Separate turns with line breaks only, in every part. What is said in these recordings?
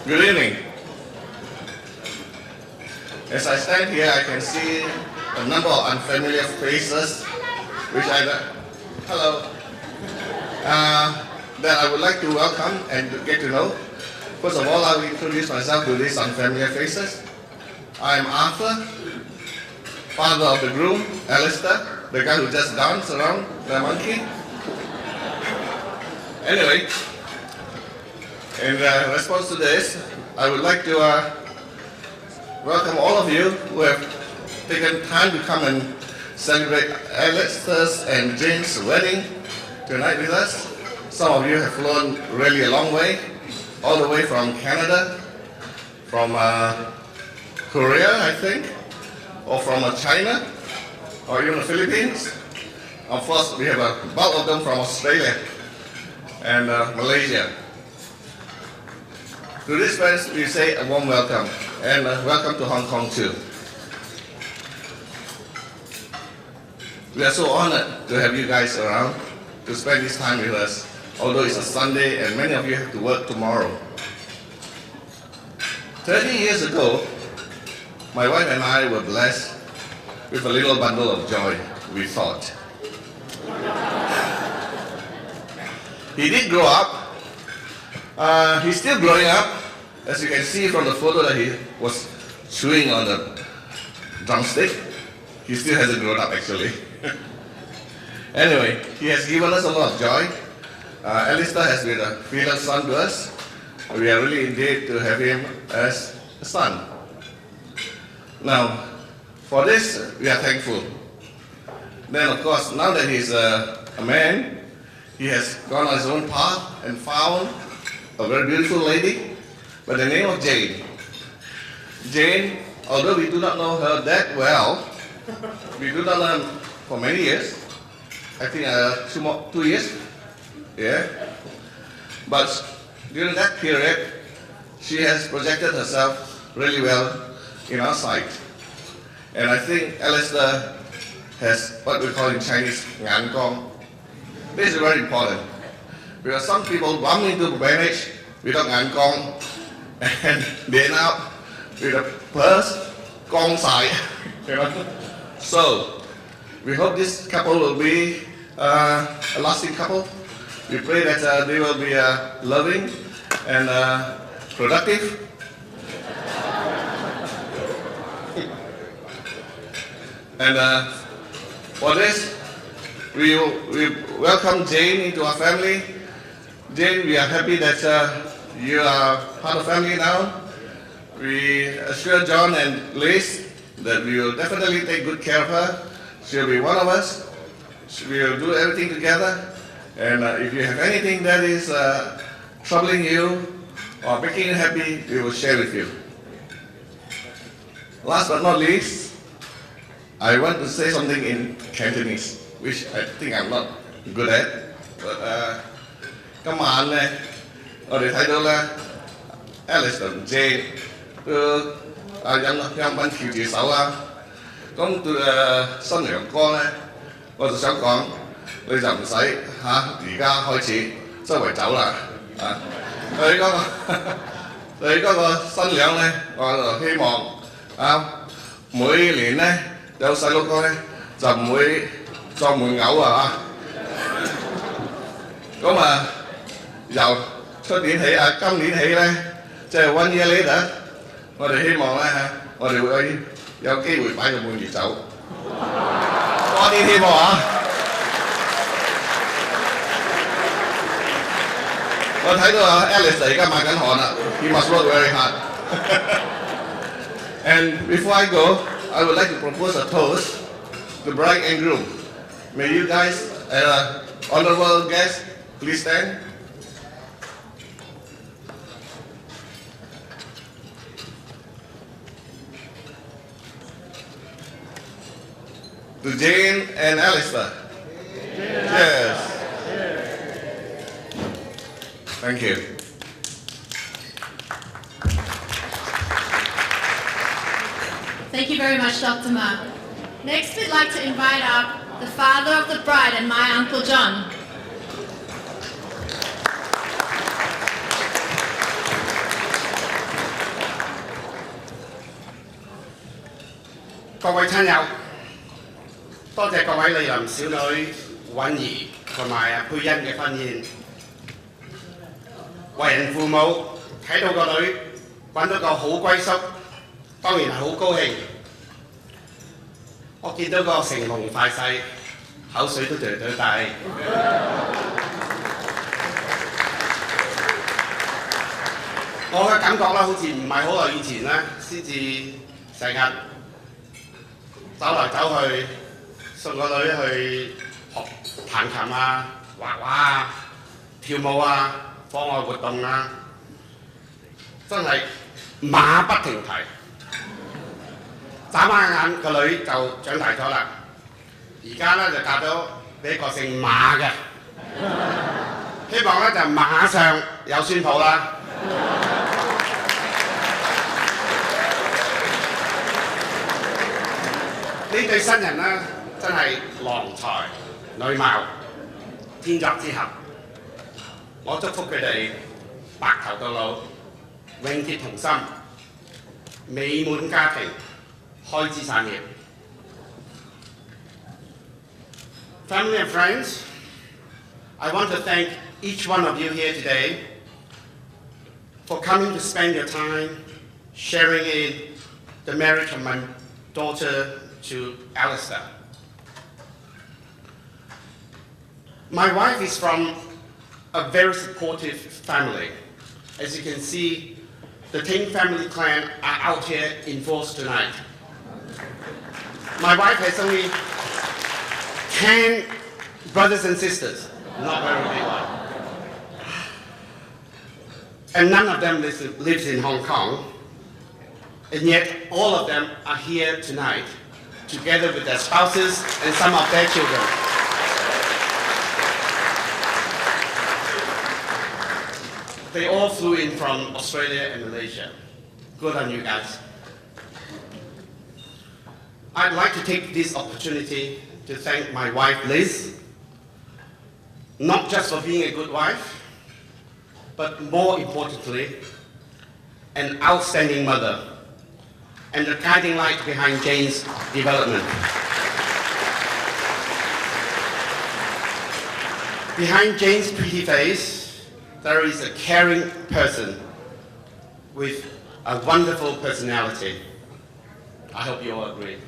Good evening. As I stand here, I can see a number of unfamiliar faces, which hello, that I would like to welcome and to get to know. First of all, I will introduce myself to these unfamiliar faces. I am Arthur, father of the groom, Alistair, the guy who just danced around the monkey. Anyway, in response to this, I would like to welcome all of you who have taken time to come and celebrate Alistair's and Jane's wedding tonight with us. Some of you have flown really a long way, all the way from Canada, from Korea, I think, or from China, or even the Philippines. Of course, we have a bulk of them from Australia and Malaysia. To these friends, we say a warm welcome, and welcome to Hong Kong too. We are so honored to have you guys around to spend this time with us, although it's a Sunday and many of you have to work tomorrow. 30 years ago, my wife and I were blessed with a little bundle of joy, we thought. He did grow up. He's still growing up, as you can see from the photo that he was chewing on the drumstick. He still hasn't grown up, actually. Anyway, he has given us a lot of joy. Alistair has been a filial son to us. We are really indeed to have him as a son. Now, for this, we are thankful. Then, of course, now that he's a man, he has gone on his own path and found a very beautiful lady by the name of Jane. Jane, although we do not know her that well, we do not know her for many years. I think 2 years. Yeah. But during that period, she has projected herself really well in our sight. And I think Alistair has what we call in Chinese, 眼光. This is very important. Because some people bump into marriage without 眼光, and they end up with a purse, 光晒, you know. So, we hope this couple will be a lasting couple. We pray that they will be loving and productive. And for this, we welcome Jane into our family. Jane, we are happy that you are part of the family now. We assure John and Liz that we will definitely take good care of her. She'll be one of us. We will do everything together. And if you have anything that is troubling you or making you happy, we will share with you. Last but not least, I want to say something in Cantonese, which I think I'm not good at. But 今晚咧，我哋睇到咧 ，Alice 同 Jane 都飲香檳翹住手啦。咁對新娘哥咧，我就想講，你就唔使而家開始周圍走啦。你嗰個新娘咧，我就希望每年咧有細路哥咧就唔會撞門口啊咁由出年起今年起咧，即係 one year later， 我哋希望咧我哋會有機會擺個滿月酒，多啲希望我睇到Alice 而家賣緊汗啦 ，he must work very hard. And before I go, I would like to propose a toast to bride and groom. May you guys, honorable guests, please stand. To Jane and Alistair. Yes. Thank you.
Thank you very much, Dr. Ma. Next, we'd like to invite up the father of the bride and my Uncle John.
各位親友，多謝各位蒞臨小女允兒同埋佩欣嘅婚宴。為人父母睇到個女揾到個好歸宿，當然係好高興。我見到個成龍快婿，口水都對對低。我嘅感覺咧，好似唔係好耐以前咧，先至成日走嚟走去，送個女去學彈琴啊、畫畫啊、跳舞啊、課外活動啊，真係馬不停蹄。眨下眼個女就長大咗啦，而家咧就嫁咗俾一個姓馬嘅，希望咧就馬上有宣佈啦。呢對新人咧真係郎才女貌，天作之合。我祝福佢哋白頭到老，永結同心，美滿家庭，開枝散葉。Family and friends, I want to thank each one of you here today for coming to spend your time sharing in the marriage of my daughter to Alistair. My wife is from a very supportive family. As you can see, the Ting family clan are out here in force tonight. My wife has only 10 brothers and sisters, not very big one. And none of them lives in Hong Kong. And yet all of them are here tonight, together with their spouses and some of their children. They all flew in from Australia and Malaysia. Good on you guys. I'd like to take this opportunity to thank my wife Liz, not just for being a good wife, but more importantly, an outstanding mother and the guiding light behind Jane's development. Behind Jane's pretty face, there is a caring person with a wonderful personality. I hope you all agree.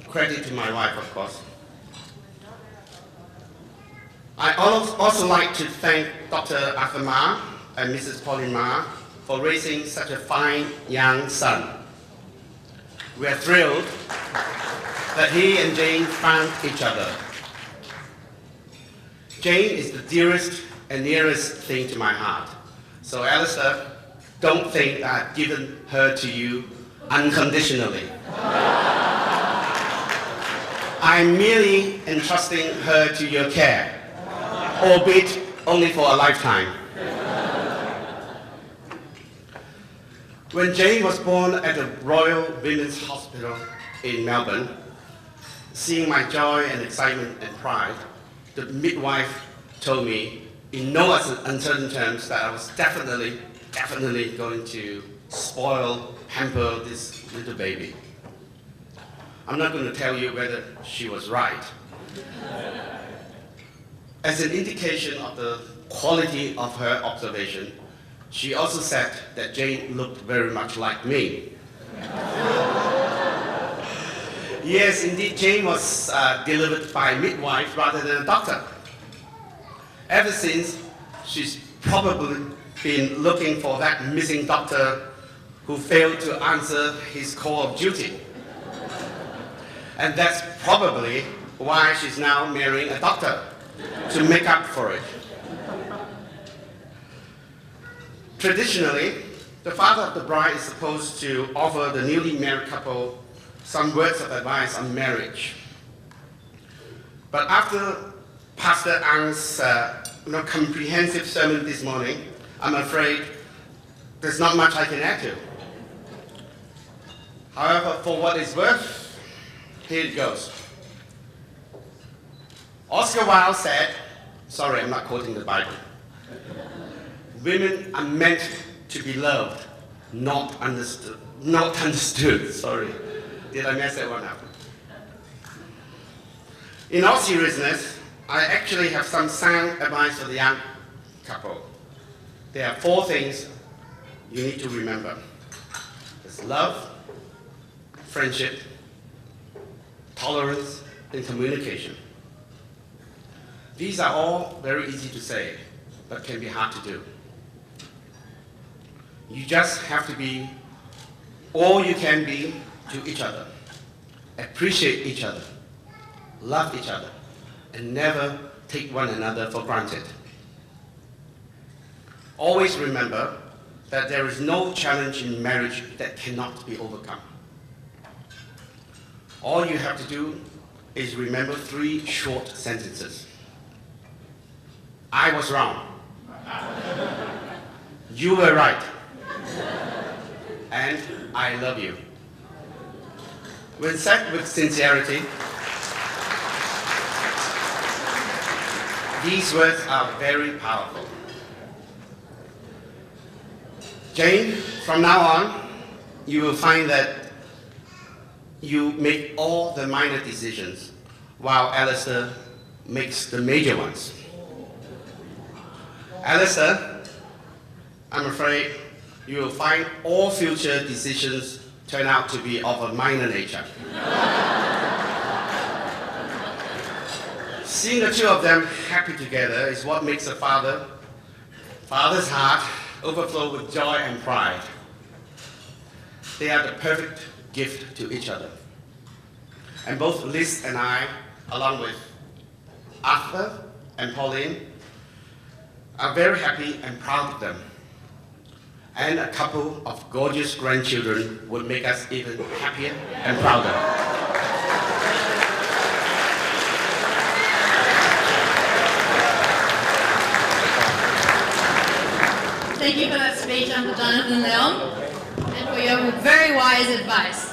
Credit to my wife, of course. I also like to thank Dr. Arthur Ma and Mrs. Pauline Ma for raising such a fine young son. We are thrilled that he and Jane found each other. Jane is the dearest and nearest thing to my heart. So Alistair, don't think I've given her to you unconditionally. I'm merely entrusting her to your care, albeit only for a lifetime. When Jane was born at the Royal Women's Hospital in Melbourne, seeing my joy and excitement and pride, the midwife told me in no uncertain terms that I was definitely going to spoil, pamper this little baby. I'm not going to tell you whether she was right. As an indication of the quality of her observation, she also said that Jane looked very much like me. Yes, indeed, Jane was delivered by a midwife rather than a doctor. Ever since, she's probably been looking for that missing doctor who failed to answer his call of duty. And that's probably why she's now marrying a doctor, to make up for it. Traditionally, the father of the bride is supposed to offer the newly married couple some words of advice on marriage. But after Pastor Ang's comprehensive sermon this morning, I'm afraid there's not much I can add to. However, for what it's worth, here it goes. Oscar Wilde said, sorry, I'm not quoting the Bible, women are meant to be loved, not understood. Not understood, sorry. Did I mess that one up? In all seriousness, I actually have some sound advice for the young couple. There are 4 things you need to remember. There's love, friendship, tolerance, and communication. These are all very easy to say, but can be hard to do. You just have to be all you can be to each other, appreciate each other, love each other, and never take one another for granted. Always remember that there is no challenge in marriage that cannot be overcome. All you have to do is remember 3 short sentences. I was wrong. You were right. And I love you. When said with sincerity, these words are very powerful. Jane, from now on, you will find that you make all the minor decisions, while Alistair makes the major ones. Alistair, I'm afraid you will find all future decisions turn out to be of a minor nature. Seeing the 2 of them happy together is what makes a father's heart overflow with joy and pride. They are the perfect gift to each other. And both Liz and I, along with Arthur and Pauline, are very happy and proud of them. And a couple of gorgeous grandchildren would make us even happier and prouder.
Thank you for that speech, Uncle Jonathan Leong, and for your very wise advice.